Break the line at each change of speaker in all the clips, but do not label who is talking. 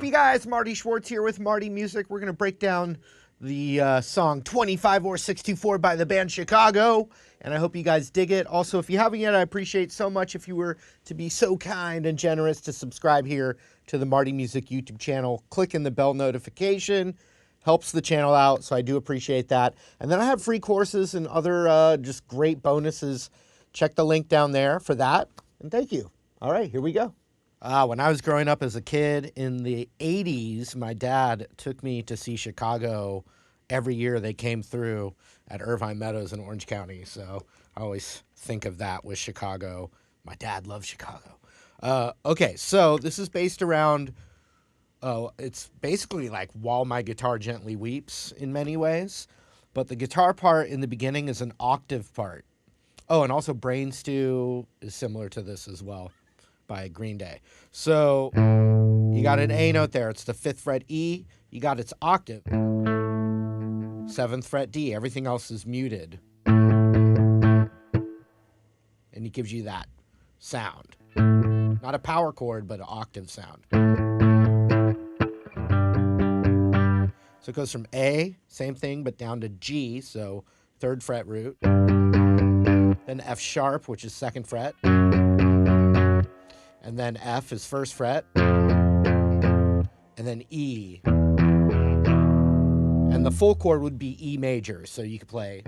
up, you guys? Marty Schwartz here with Marty Music. We're going to break down the song 25 or 624 by the band Chicago, and I hope you guys dig it. Also, if you haven't yet, I appreciate so much if you were to be so kind and generous to subscribe here to the Marty Music YouTube channel. Clicking the bell notification helps the channel out, so I do appreciate that. And then I have free courses and other just great bonuses. Check the link down there for that, and thank you. All right, here we go. When I was growing up as a kid in the 80s, my dad took me to see Chicago every year they came through at Irvine Meadows in Orange County. So I always think of that with Chicago. My dad loves Chicago. Okay, so this is based around, it's basically like While My Guitar Gently Weeps in many ways. But the guitar part in the beginning is an octave part. Oh, and also Brain Stew is similar to this as well, by Green Day. So you got an A note there. It's the 5th fret E. You got its octave. 7th fret D. Everything else is muted. And it gives you that sound. Not a power chord, but an octave sound. So it goes from A, same thing, but down to G, so 3rd fret root. Then F sharp, which is 2nd fret. And then F is 1st fret, and then E. And the full chord would be E major, so you could play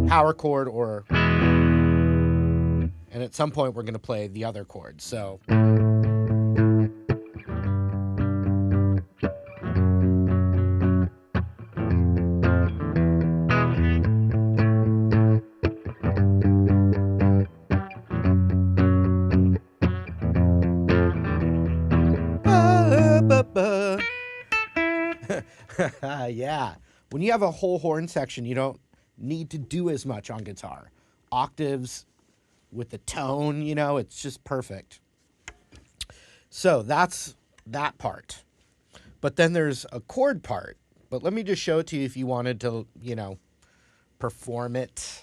power chord or, and at some point we're going to play the other chord, so. Yeah, when you have a whole horn section, you don't need to do as much on guitar. Octaves with the tone, you know, it's just perfect. So that's that part. But then there's a chord part. But let me just show it to you if you wanted to, you know, perform it.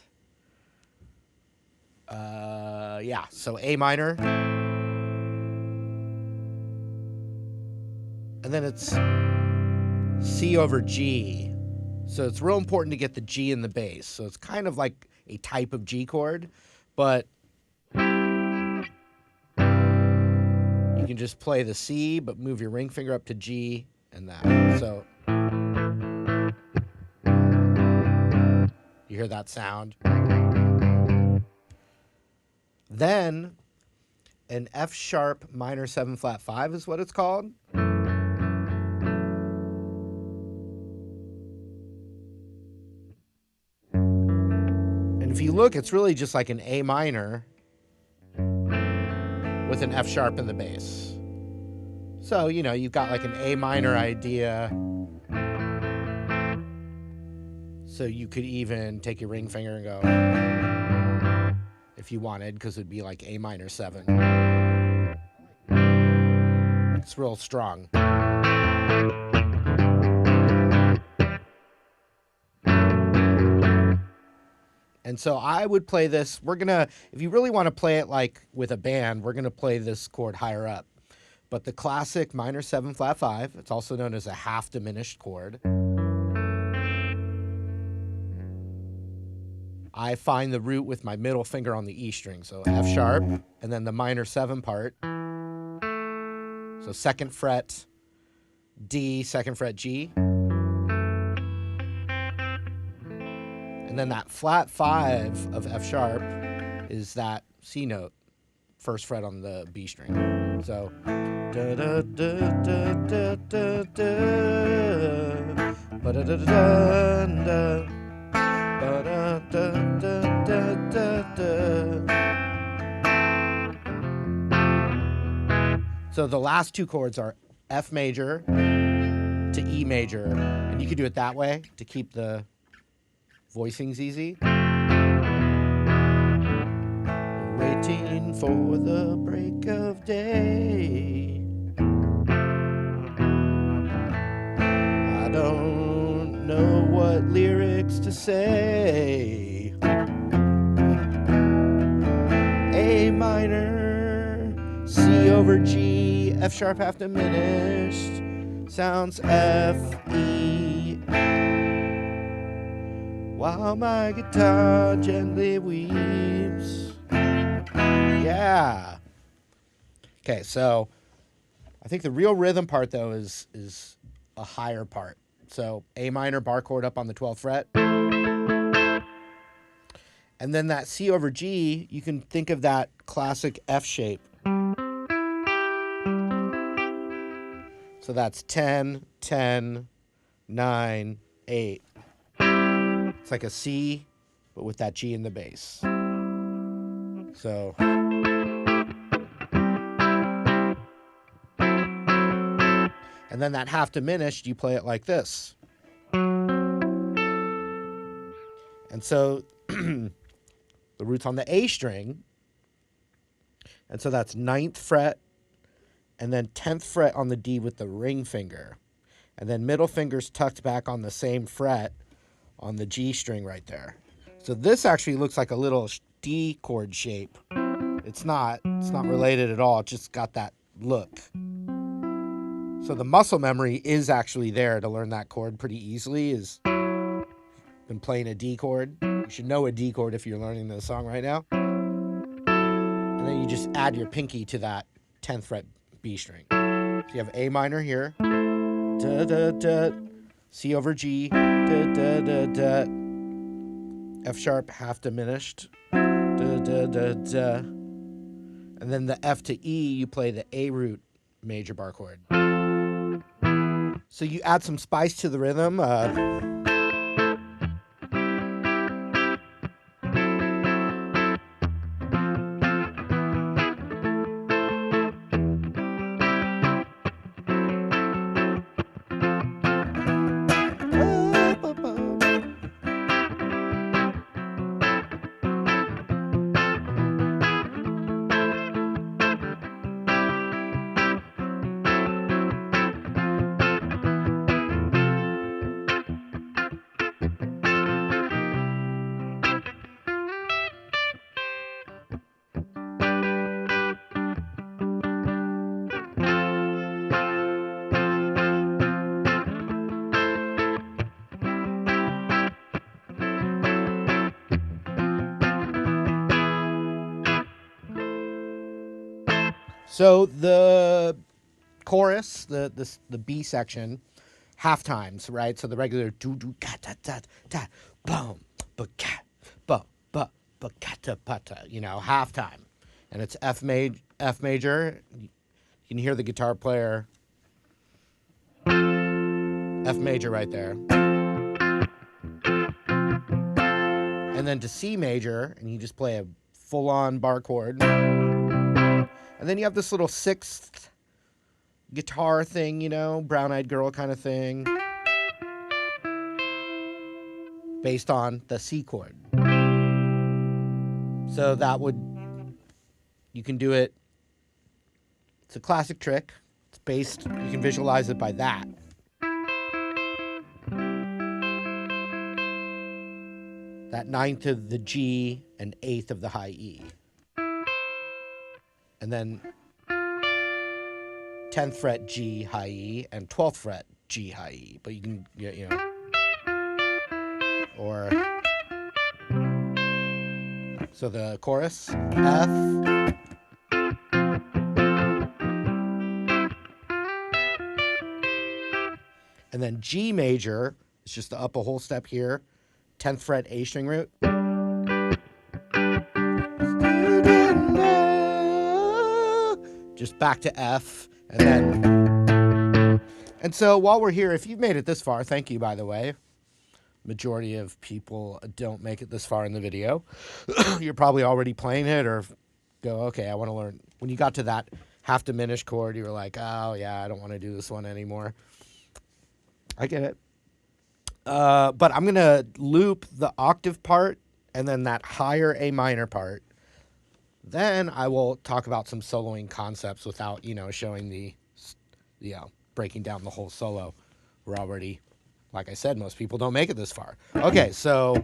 Yeah, so A minor. And then it's C over G. So it's real important to get the G in the bass. So it's kind of like a type of G chord, but you can just play the C, but move your ring finger up to G and that. So you hear that sound. Then an F sharp minor 7 flat 5 is what it's called. If you look, it's really just like an A minor with an F sharp in the bass. So, you know, you've got like an A minor idea. So you could even take your ring finger and go, if you wanted, because it'd be like A minor 7. It's real strong. And so I would play this. We're going to, if you really want to play it like with a band, we're going to play this chord higher up. But the classic minor 7 flat 5, it's also known as a half diminished chord. I find the root with my middle finger on the E string. So F sharp, and then the minor 7 part. So 2nd fret D, 2nd fret G. And then that flat 5 of F sharp is that C note, 1st fret on the B string. So da da da da da da da ba da da da da ba da da da da da. So the last two chords are F major to E major, and you could do it that way to keep the voicing's easy. Waiting for the break of day. I don't know what lyrics to say. A minor, C over G, F sharp half diminished, sounds F, E, while my guitar gently weeps. Yeah. Okay, so I think the real rhythm part, though, is a higher part. So A minor bar chord up on the 12th fret. And then that C over G, you can think of that classic F shape. So that's 10, 10, 9, 8. It's like a C, but with that G in the bass. So. And then that half diminished, you play it like this. And so the root's on the A string. And so that's 9th fret, and then 10th fret on the D with the ring finger. And then middle finger's tucked back on the same fret on the G string right there. So this actually looks like a little D chord shape. It's not related at all. It just got that look. So the muscle memory is actually there to learn that chord pretty easily. Is been playing a D chord. You should know a D chord if you're learning the song right now. And then you just add your pinky to that 10th fret B string. So you have A minor here, da da da, C over G, da da da da, F sharp half diminished, da da da da, and then the F to E, you play the A root major bar chord. So you add some spice to the rhythm. So the chorus, the B section, half times, right? So the regular do do ka ta ta ta boom ba ka ba ba ba ka ta pa ta, you know, half time, and it's F major. You can hear the guitar player F major right there, and then to C major, and you just play a full-on bar chord. And then you have this little 6th guitar thing, you know, brown-eyed girl kind of thing, based on the C chord. So that would, you can do it, it's a classic trick. It's based, you can visualize it by that. That 9th of the G and 8th of the high E. And then 10th fret G high E and 12th fret G high E. But you can, you know, or, so the chorus, F, and then G major is just to up a whole step here, 10th fret A string root. Just back to F, and then, and so while we're here, if you've made it this far, thank you, by the way. Majority of people don't make it this far in the video. You're probably already playing it, or go, okay, I want to learn. When you got to that half diminished chord, you were like, oh yeah, I don't want to do this one anymore. I get it. But I'm gonna loop the octave part, and then that higher A minor part. Then I will talk about some soloing concepts without, you know, showing the, you know, breaking down the whole solo. We're already, like I said, most people don't make it this far. Okay, so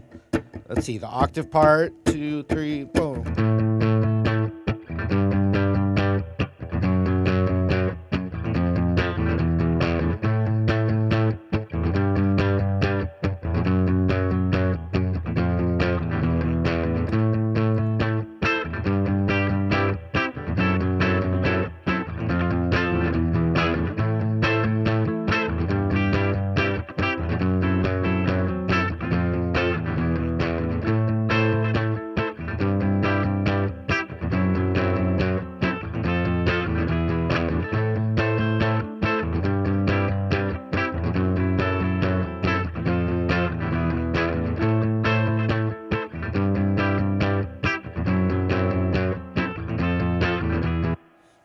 let's see, the octave part, 2, 3, boom.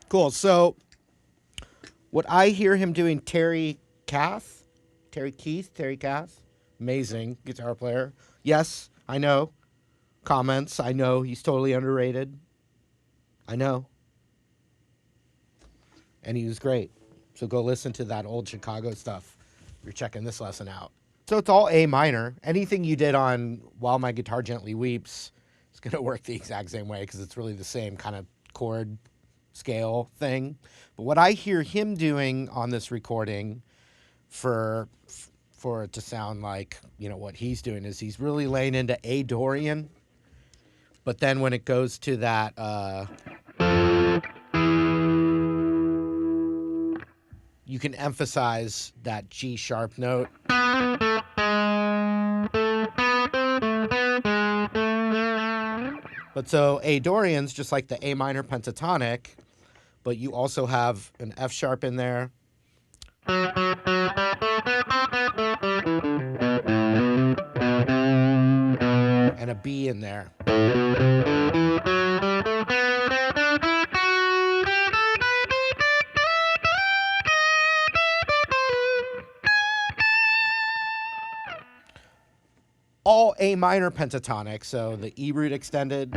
Cool. So what I hear him doing, Terry Kath, amazing guitar player. Yes, I know. Comments, I know he's totally underrated. I know. And he was great. So go listen to that old Chicago stuff. You're checking this lesson out. So it's all A minor. Anything you did on While My Guitar Gently Weeps is going to work the exact same way because it's really the same kind of chord scale thing. But what I hear him doing on this recording for it to sound like, you know, what he's doing is he's really laying into A Dorian. But then when it goes to that you can emphasize that G sharp note. But so A Dorian's just like the A minor pentatonic, but you also have an F sharp in there. And a B in there. All A minor pentatonic, so the E root extended.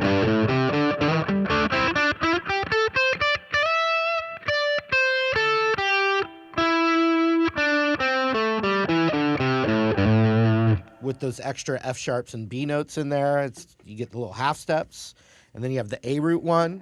With those extra F sharps and B notes in there, you get the little half steps. And then you have the A root one.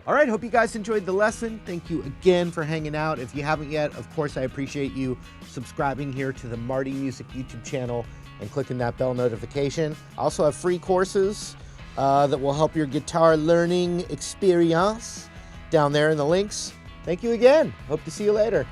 All right, hope you guys enjoyed the lesson. Thank you again for hanging out. If you haven't yet, of course, I appreciate you subscribing here to the Marty Music YouTube channel and clicking that bell notification. I also have free courses that will help your guitar learning experience down there in the links. Thank you again. Hope to see you later.